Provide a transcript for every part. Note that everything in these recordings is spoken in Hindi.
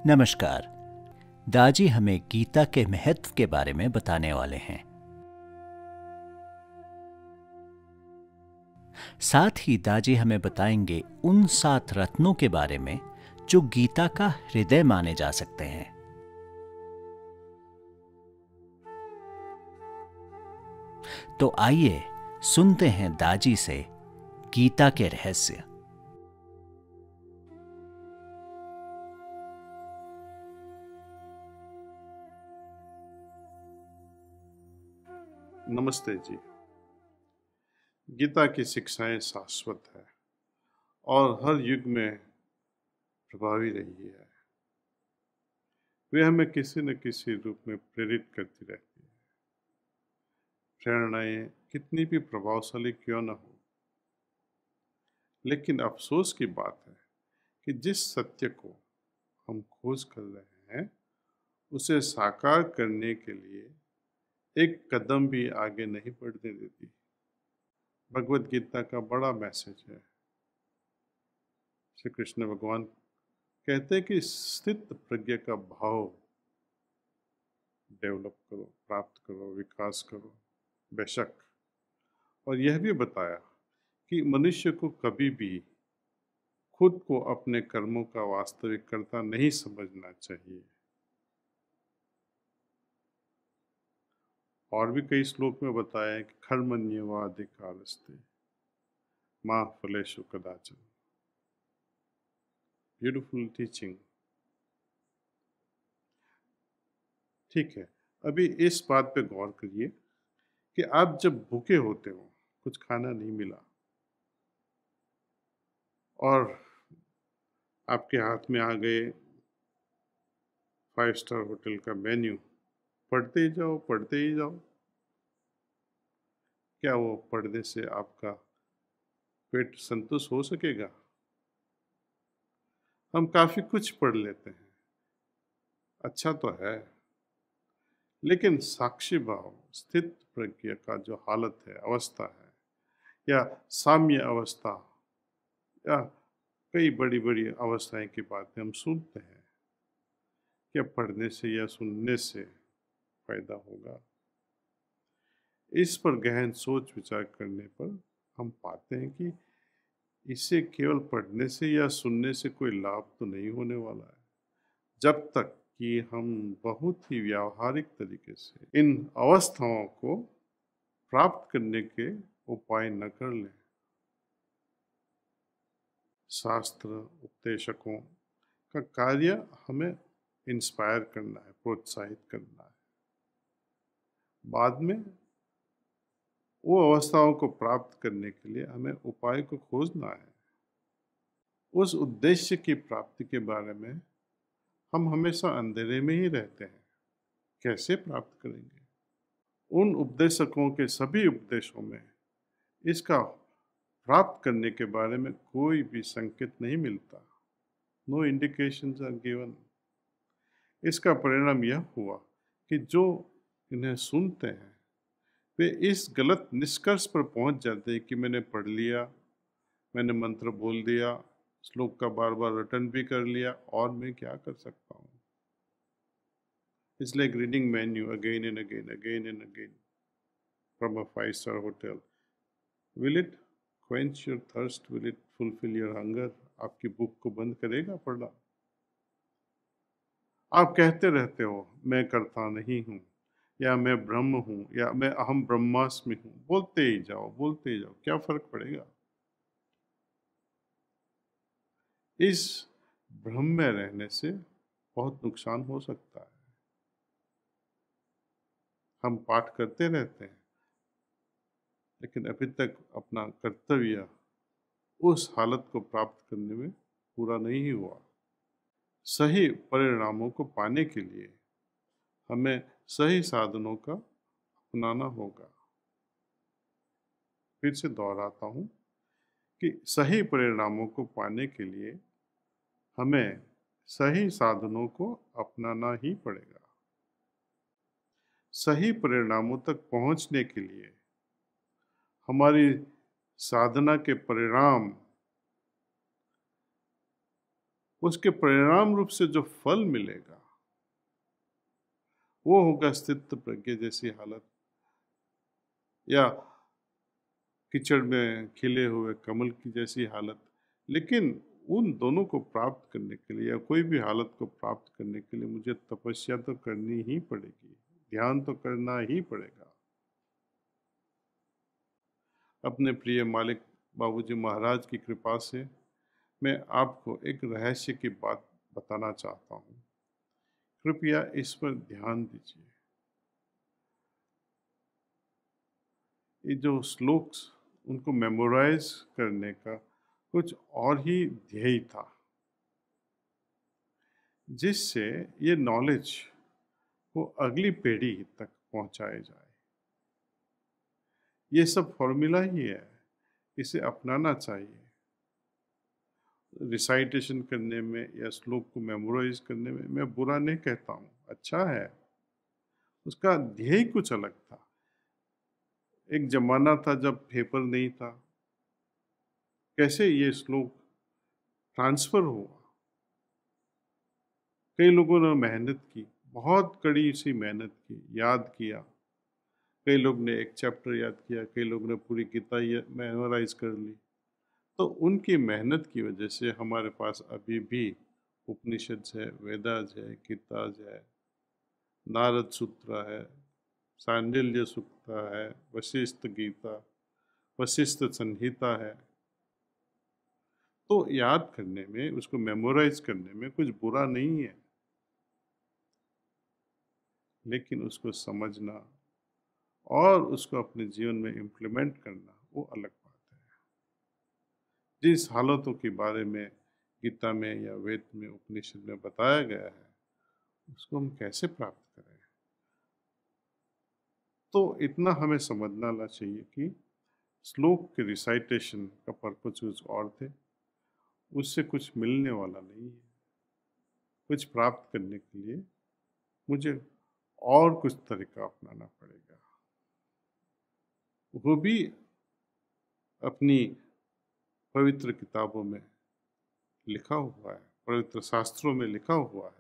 नमस्कार। दाजी हमें गीता के महत्व के बारे में बताने वाले हैं। साथ ही दाजी हमें बताएंगे उन 7 रत्नों के बारे में जो गीता का हृदय माने जा सकते हैं। तो आइए सुनते हैं दाजी से गीता के रहस्य। नमस्ते जी। गीता की शिक्षाएं शाश्वत है और हर युग में प्रभावी रही है। वे हमें किसी न किसी रूप में प्रेरित करती रहती है। प्रेरणाएं कितनी भी प्रभावशाली क्यों न हो, लेकिन अफसोस की बात है कि जिस सत्य को हम खोज कर रहे हैं उसे साकार करने के लिए एक कदम भी आगे नहीं बढ़ने देती। भगवत गीता का बड़ा मैसेज है। श्री कृष्ण भगवान कहते हैं कि स्थित प्रज्ञा का भाव डेवलप करो, प्राप्त करो, विकास करो। बेशक, और यह भी बताया कि मनुष्य को कभी भी खुद को अपने कर्मों का वास्तविक कर्ता नहीं समझना चाहिए। और भी कई श्लोक में बताया है कि कर्मण्येवाधिकारस्ते मा फलेषु कदाचन। Beautiful teaching. ठीक है, अभी इस बात पे गौर करिए कि आप जब भूखे होते हो, कुछ खाना नहीं मिला और आपके हाथ में आ गए 5 स्टार होटल का मेन्यू, पढ़ते ही जाओ, पढ़ते ही जाओ। क्या वो पढ़ने से आपका पेट संतुष्ट हो सकेगा? हम काफ़ी कुछ पढ़ लेते हैं, अच्छा तो है, लेकिन साक्षी भाव, स्थित प्रज्ञा का जो हालत है, अवस्था है, या साम्य अवस्था, या कई बड़ी बड़ी अवस्थाएं की बातें हम सुनते हैं, क्या पढ़ने से या सुनने से फायदा होगा? इस पर गहन सोच विचार करने पर हम पाते हैं कि इसे केवल पढ़ने से या सुनने से कोई लाभ तो नहीं होने वाला है, जब तक कि हम बहुत ही व्यावहारिक तरीके से इन अवस्थाओं को प्राप्त करने के उपाय न कर लें। शास्त्र उपदेशकों का कार्य हमें इंस्पायर करना है, प्रोत्साहित करना है। बाद में वो अवस्थाओं को प्राप्त करने के लिए हमें उपाय को खोजना है। उस उद्देश्य की प्राप्ति के बारे में हम हमेशा अंधेरे में ही रहते हैं। कैसे प्राप्त करेंगे? उन उपदेशकों के सभी उपदेशों में इसका प्राप्त करने के बारे में कोई भी संकेत नहीं मिलता। No indications are given. इसका परिणाम यह हुआ कि जो इन्हें सुनते हैं वे इस गलत निष्कर्ष पर पहुंच जाते हैं कि मैंने पढ़ लिया, मैंने मंत्र बोल दिया, श्लोक का बार बार रटन भी कर लिया, और मैं क्या कर सकता हूँ? It's like reading menu again and again, again and again from a 5-star hotel. Will it quench your thirst? Will it fulfill your hunger? आपकी भूख को बंद करेगा पढ़ना? आप कहते रहते हो मैं करता नहीं हूँ, या मैं ब्रह्म हूँ, या मैं अहम ब्रह्मास्मि हूँ। बोलते ही जाओ, बोलते ही जाओ, क्या फर्क पड़ेगा? इस भ्रम में रहने से बहुत नुकसान हो सकता है। हम पाठ करते रहते हैं, लेकिन अभी तक अपना कर्तव्य उस हालत को प्राप्त करने में पूरा नहीं हुआ। सही परिणामों को पाने के लिए हमें सही साधनों का अपनाना होगा। फिर से दोहराता हूँ कि सही परिणामों को पाने के लिए हमें सही साधनों को अपनाना ही पड़ेगा। सही परिणामों तक पहुँचने के लिए हमारी साधना के परिणाम उसके परिणाम रूप से जो फल मिलेगा वो होगा स्थित प्रज्ञ जैसी हालत, या कीचड़ में खिले हुए कमल की जैसी हालत। लेकिन उन दोनों को प्राप्त करने के लिए, या कोई भी हालत को प्राप्त करने के लिए, मुझे तपस्या तो करनी ही पड़ेगी, ध्यान तो करना ही पड़ेगा। अपने प्रिय मालिक बाबूजी महाराज की कृपा से मैं आपको एक रहस्य की बात बताना चाहता हूँ, कृपया इस पर ध्यान दीजिए। ये जो श्लोक्स, उनको मेमोराइज करने का कुछ और ही ध्येय था, जिससे ये नॉलेज को अगली पीढ़ी तक पहुंचाया जाए। ये सब फॉर्मूला ही है, इसे अपनाना चाहिए। रिसाइटेशन करने में या श्लोक को मेमोराइज करने में मैं बुरा नहीं कहता हूँ, अच्छा है। उसका ध्येय कुछ अलग था। एक जमाना था जब पेपर नहीं था, कैसे ये श्लोक ट्रांसफर हुआ। कई लोगों ने मेहनत की, बहुत कड़ी सी मेहनत की, याद किया। कई लोग ने एक चैप्टर याद किया, कई लोग ने पूरी गीता मेमोराइज कर ली। तो उनकी मेहनत की वजह से हमारे पास अभी भी उपनिषद है, वेदाज है, गीताज है, नारद सूत्र है, सांडिल्य सूक्त है, वशिष्ठ गीता, वशिष्ठ संहिता है। तो याद करने में, उसको मेमोराइज करने में कुछ बुरा नहीं है, लेकिन उसको समझना और उसको अपने जीवन में इम्प्लीमेंट करना वो अलग बात है। जिस हालतों के बारे में गीता में या वेद में, उपनिषद में बताया गया है, उसको हम कैसे प्राप्त करें। तो इतना हमें समझना चाहिए कि श्लोक के रिसाइटेशन का पर्पज कुछ और थे, उससे कुछ मिलने वाला नहीं है। कुछ प्राप्त करने के लिए मुझे और कुछ तरीका अपनाना पड़ेगा, वो भी अपनी पवित्र किताबों में लिखा हुआ है, पवित्र शास्त्रों में लिखा हुआ है।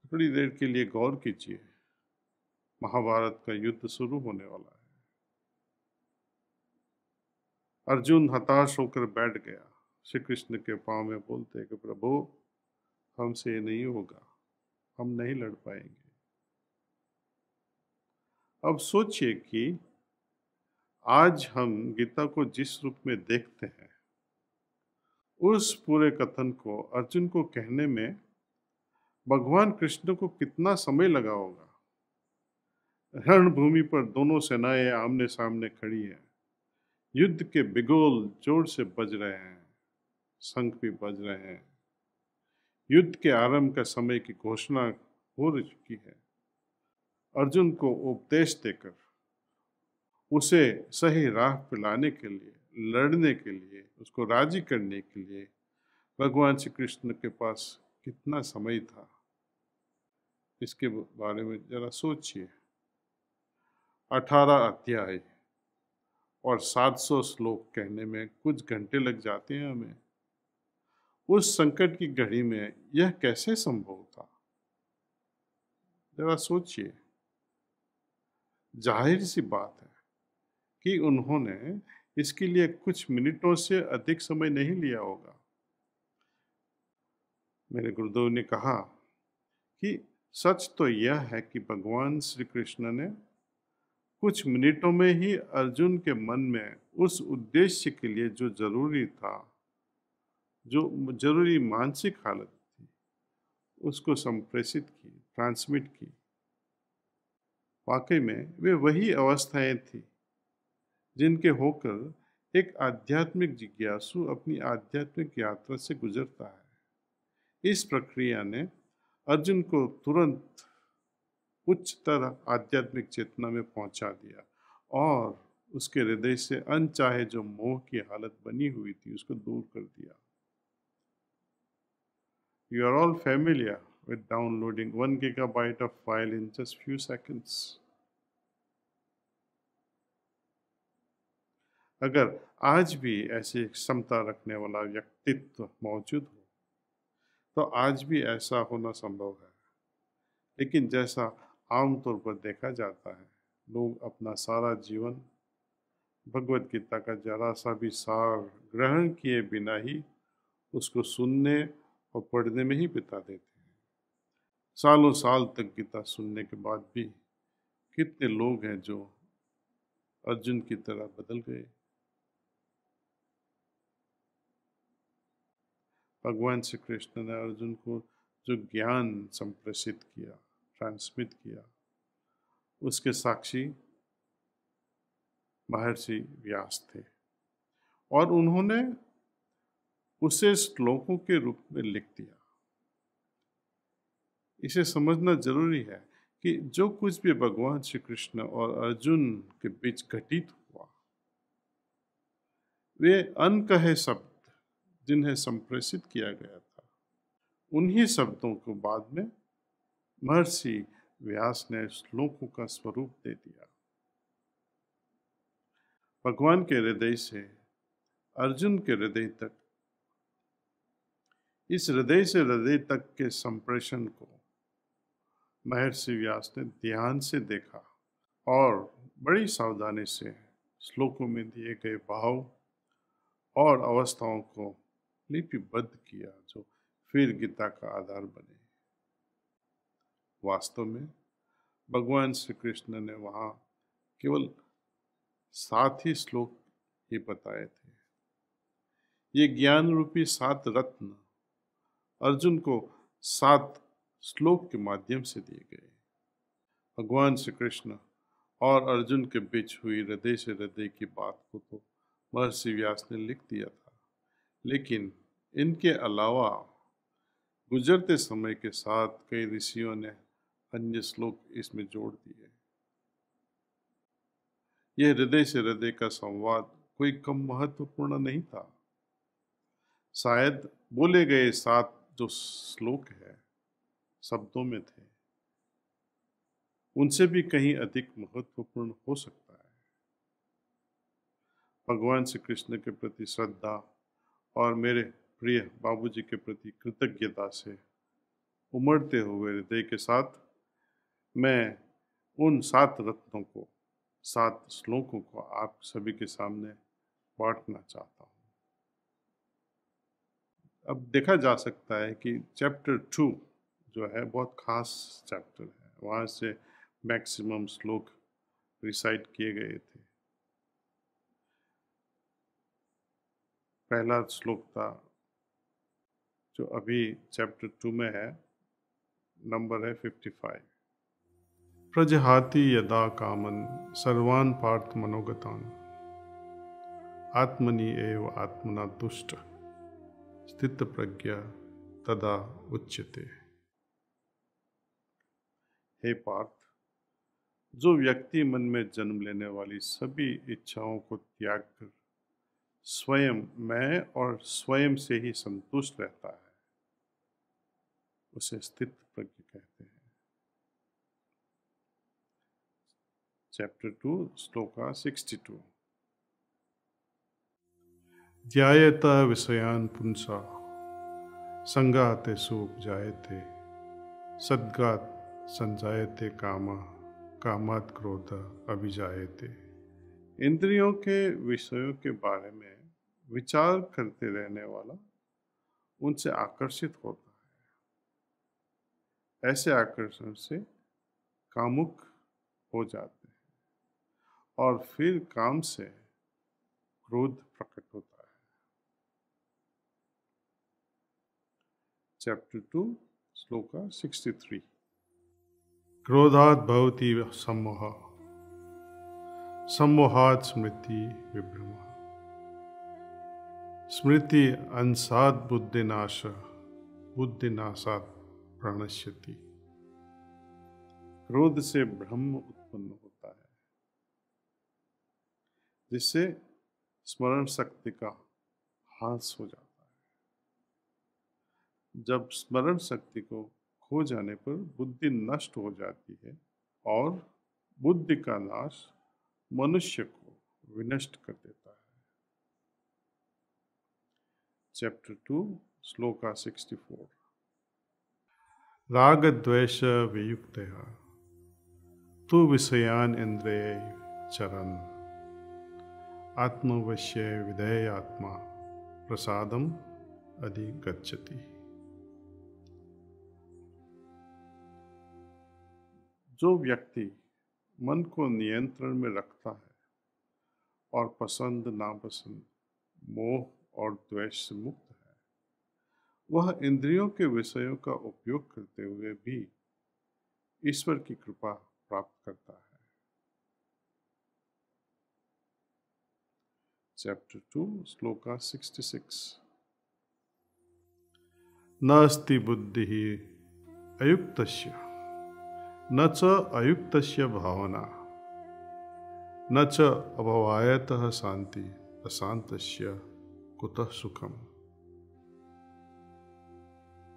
थोड़ी देर के लिए गौर कीजिए, महाभारत का युद्ध शुरू होने वाला है। अर्जुन हताश होकर बैठ गया, श्री कृष्ण के पांव में बोलते कि प्रभु, हमसे ये नहीं होगा, हम नहीं लड़ पाएंगे। अब सोचिए कि आज हम गीता को जिस रूप में देखते हैं, उस पूरे कथन को अर्जुन को कहने में भगवान कृष्ण को कितना समय लगा होगा। रणभूमि पर दोनों सेनाएं आमने सामने खड़ी हैं, युद्ध के बिगुल जोर से बज रहे हैं, शंख भी बज रहे हैं। युद्ध के आरंभ का समय की घोषणा हो चुकी है। अर्जुन को उपदेश देकर उसे सही राह पर लाने के लिए, लड़ने के लिए, उसको राजी करने के लिए भगवान श्री कृष्ण के पास कितना समय था, इसके बारे में जरा सोचिए। 18 अध्याय और 700 श्लोक कहने में कुछ घंटे लग जाते हैं हमें। उस संकट की घड़ी में यह कैसे संभव था, जरा सोचिए। जाहिर सी बात है कि उन्होंने इसके लिए कुछ मिनटों से अधिक समय नहीं लिया होगा। मेरे गुरुदेव ने कहा कि सच तो यह है कि भगवान श्री कृष्ण ने कुछ मिनटों में ही अर्जुन के मन में उस उद्देश्य के लिए जो जरूरी था, जो जरूरी मानसिक हालत थी, उसको संप्रेषित की, ट्रांसमिट की। वाकई में वे वही अवस्थाएं थी जिनके होकर एक आध्यात्मिक जिज्ञासु अपनी आध्यात्मिक यात्रा से गुजरता है। इस प्रक्रिया ने अर्जुन को तुरंत उच्चतर आध्यात्मिक चेतना में पहुंचा दिया और उसके हृदय से अनचाहे जो मोह की हालत बनी हुई थी, उसको दूर कर दिया। You are all familiar with downloading 1 gigabyte of file in just few seconds. अगर आज भी ऐसी क्षमता रखने वाला व्यक्तित्व मौजूद हो तो आज भी ऐसा होना संभव है। लेकिन जैसा आमतौर पर देखा जाता है, लोग अपना सारा जीवन भगवत गीता का जरा सा भी सार ग्रहण किए बिना ही उसको सुनने और पढ़ने में ही बिता देते हैं। सालों साल तक गीता सुनने के बाद भी कितने लोग हैं जो अर्जुन की तरह बदल गए। भगवान श्री कृष्ण ने अर्जुन को जो ज्ञान संप्रेषित किया, ट्रांसमिट किया, उसके साक्षी महर्षि व्यास थे और उन्होंने उसे श्लोकों के रूप में लिख दिया। इसे समझना जरूरी है कि जो कुछ भी भगवान श्री कृष्ण और अर्जुन के बीच घटित हुआ, वे अनकहे शब्द जिन्हें संप्रेषित किया गया था, उन्हीं शब्दों को बाद में महर्षि व्यास ने श्लोकों का स्वरूप दे दिया। भगवान के हृदय से अर्जुन के हृदय तक, इस हृदय से हृदय तक के संप्रेषण को महर्षि व्यास ने ध्यान से देखा और बड़ी सावधानी से श्लोकों में दिए गए भाव और अवस्थाओं को लिपिबद्ध किया, जो फिर गीता का आधार बने। वास्तव में भगवान श्री कृष्ण ने वहाँ केवल 7 ही श्लोक ही बताए थे। ये ज्ञान रूपी 7 रत्न अर्जुन को 7 श्लोक के माध्यम से दिए गए। भगवान श्री कृष्ण और अर्जुन के बीच हुई हृदय से हृदय की बात को तो महर्षि व्यास ने लिख दिया था, लेकिन इनके अलावा गुजरते समय के साथ कई ऋषियों ने अन्य श्लोक इसमें जोड़ दिए। यह हृदय से हृदय का संवाद कोई कम महत्वपूर्ण नहीं था। शायद बोले गए 7 जो श्लोक है शब्दों में थे, उनसे भी कहीं अधिक महत्वपूर्ण हो सकता है। भगवान श्री कृष्ण के प्रति श्रद्धा और मेरे प्रिय बाबूजी के प्रति कृतज्ञता से उमड़ते हुए हृदय के साथ मैं उन 7 रत्नों को, 7 श्लोकों को आप सभी के सामने बांटना चाहता हूँ। अब देखा जा सकता है कि चैप्टर 2 जो है बहुत खास चैप्टर है। वहाँ से मैक्सिमम श्लोक रिसाइट किए गए थे। पहला श्लोक था जो अभी चैप्टर 2 में है, नंबर है 55। प्रजहाति यदा कामन सर्वान् पार्थ मनोगतान् आत्मनि एव आत्मना तुष्ट स्थित प्रज्ञा तदा उच्यते। हे पार्थ, जो व्यक्ति मन में जन्म लेने वाली सभी इच्छाओं को त्याग कर स्वयं मैं और स्वयं से ही संतुष्ट रहता है, उसे स्थित प्रज्ञ कहते हैं। चैप्टर 2 श्लोका 62। ध्यायेत विषयान् पुंसा संगाते उपजायते सद्गात् संजायते कामा कामात् क्रोध अभिजायते। इंद्रियों के विषयों के बारे में विचार करते रहने वाला उनसे आकर्षित होता है। ऐसे आकर्षण से कामुक हो जाते हैं और फिर काम से क्रोध प्रकट होता है। चैप्टर 2 श्लोका 63। क्रोधात् भवति सम्मोहः सम्मोहात् स्मृति विभ्रमः स्मृति अंशात् बुद्धिनाश बुद्धिनाशात् प्रणश्यति। क्रोध से भ्रम उत्पन्न होता है, जिससे स्मरण शक्ति का ह्रास हो जाता है। जब स्मरण शक्ति को खो जाने पर बुद्धि नष्ट हो जाती है और बुद्धि का नाश मनुष्य को विनष्ट कर देता है। चैप्टर 2 श्लोका 64। राग द्वेष वियुक्तया तु विषयान इंद्रिय चरन् आत्मवश्य विधेयात्मा प्रसादम अधिगच्छति। जो व्यक्ति मन को नियंत्रण में रखता है और पसंद नापसंद, मोह और द्वेष से मुक्त है, वह इंद्रियों के विषयों का उपयोग करते हुए भी ईश्वर की कृपा प्राप्त करता है। चैप्टर 2 श्लोका 66। नास्ति बुद्धि अयुक्तस्य न च अयुक्तस्य भावना न च अभवायतः शांति अशांतस्य कुतः सुखम।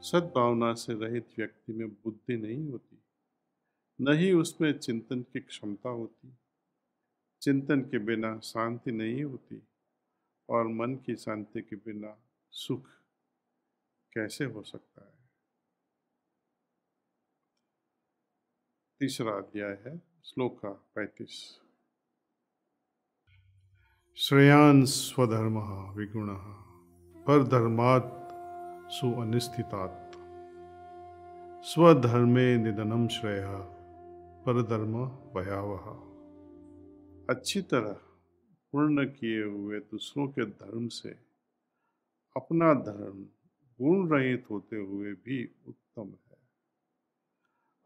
सद्भावना से रहित व्यक्ति में बुद्धि नहीं होती, न ही उसमें चिंतन की क्षमता होती। चिंतन के बिना शांति नहीं होती और मन की शांति के बिना सुख कैसे हो सकता है। तीसरा अध्याय है श्लोका 35। श्रेयान् स्वधर्मः विगुणः परधर्मात् सुअनिस्थितात् स्वधर्मे निधनं श्रेयः परधर्म भयावह। अच्छी तरह पूर्ण किए हुए दूसरों के धर्म से अपना धर्म गुण रहित होते हुए भी उत्तम है।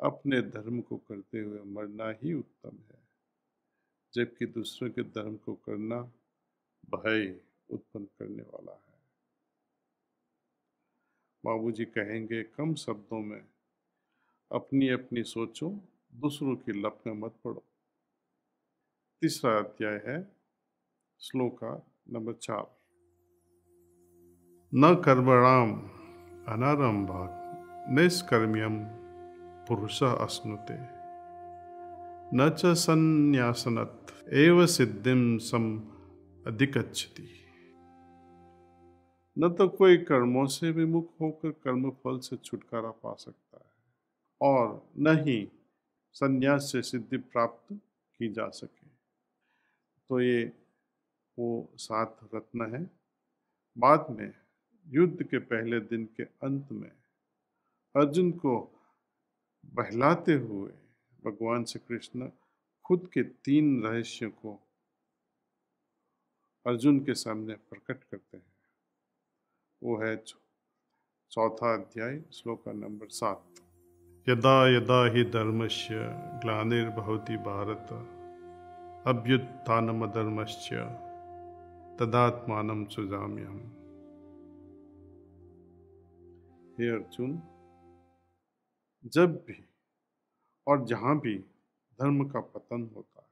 अपने धर्म को करते हुए मरना ही उत्तम है, जबकि दूसरों के धर्म को करना भय उत्पन्न करने वाला है। बाबूजी कहेंगे, कम शब्दों में अपनी अपनी सोचो, दूसरों की लप में मत पड़ो। तीसरा अध्याय है श्लोका नंबर 4। न कर्मणाम अनारंभात् निष्कर्म्यम पुरुषः अश्नुते न च संन्यासनत् एव सिद्धिं सम अधिगच्छति। न तो कोई कर्मों से विमुख होकर कर्म फल से छुटकारा पा सकता है और न ही संन्यास से सिद्धि प्राप्त की जा सके। तो ये वो 7 रत्न है। बाद में युद्ध के पहले दिन के अंत में अर्जुन को बहलाते हुए भगवान श्री कृष्ण खुद के 3 रहस्यों को अर्जुन के सामने प्रकट करते हैं। वो है 4था अध्याय श्लोका नंबर 7। यदा यदा हि धर्मस्य ग्लानिर्भवति भारत अभ्युत्थानमधर्मस्य तदात्मानं सृजाम्यहम्। हे अर्जुन, जब भी और जहाँ भी धर्म का पतन होता है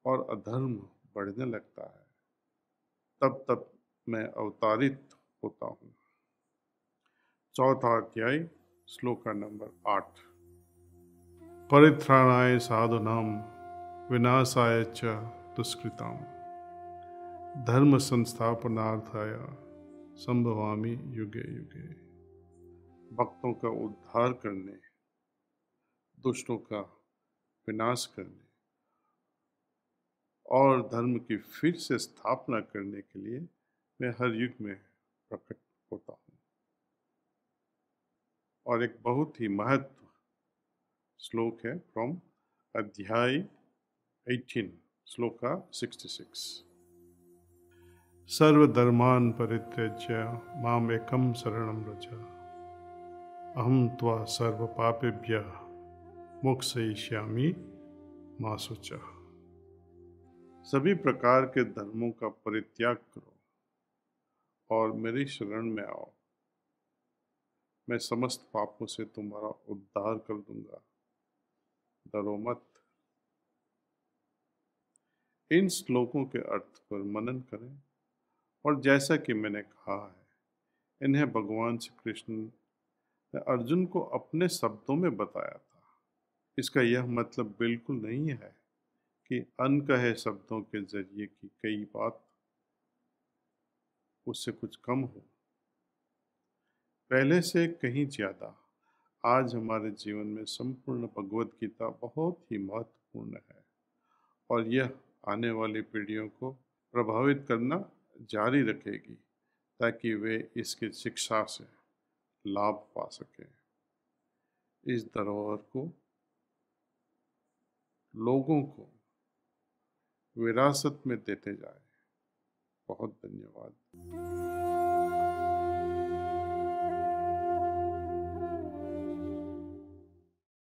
और अधर्म बढ़ने लगता है, तब तब मैं अवतारित होता हूँ। 4था अध्याय श्लोका नंबर 8। परित्राणाय साधूनां विनाशाय च दुष्कृतां धर्म संस्थापनार्थाय संभवामि युगे युगे। भक्तों का उद्धार करने, दुष्टों का विनाश करने और धर्म की फिर से स्थापना करने के लिए मैं हर युग में प्रकट होता हूँ। और एक बहुत ही महत्व श्लोक है फ्रॉम अध्याय 18 श्लोका 66। सर्वधर्मान् परित्यज्य माम एकम शरणं व्रज अहम त्वा सर्व पापेभ्यः मोक्षयिष्यामि मा शुचः। सभी प्रकार के धर्मों का परित्याग करो और मेरी शरण में आओ। मैं समस्त पापों से तुम्हारा उद्धार कर दूंगा, डरो मत। इन श्लोकों के अर्थ पर मनन करें और जैसा कि मैंने कहा है, इन्हें भगवान श्री कृष्ण ने अर्जुन को अपने शब्दों में बताया था। इसका यह मतलब बिल्कुल नहीं है कि अनकहे शब्दों के जरिए की कई बात उससे कुछ कम हो। पहले से कहीं ज़्यादा आज हमारे जीवन में संपूर्ण भगवत गीता बहुत ही महत्वपूर्ण है और यह आने वाली पीढ़ियों को प्रभावित करना जारी रखेगी ताकि वे इसकी शिक्षा से लाभ पा सकें। इस धरोहर को लोगों को विरासत में देते जाए। बहुत धन्यवाद।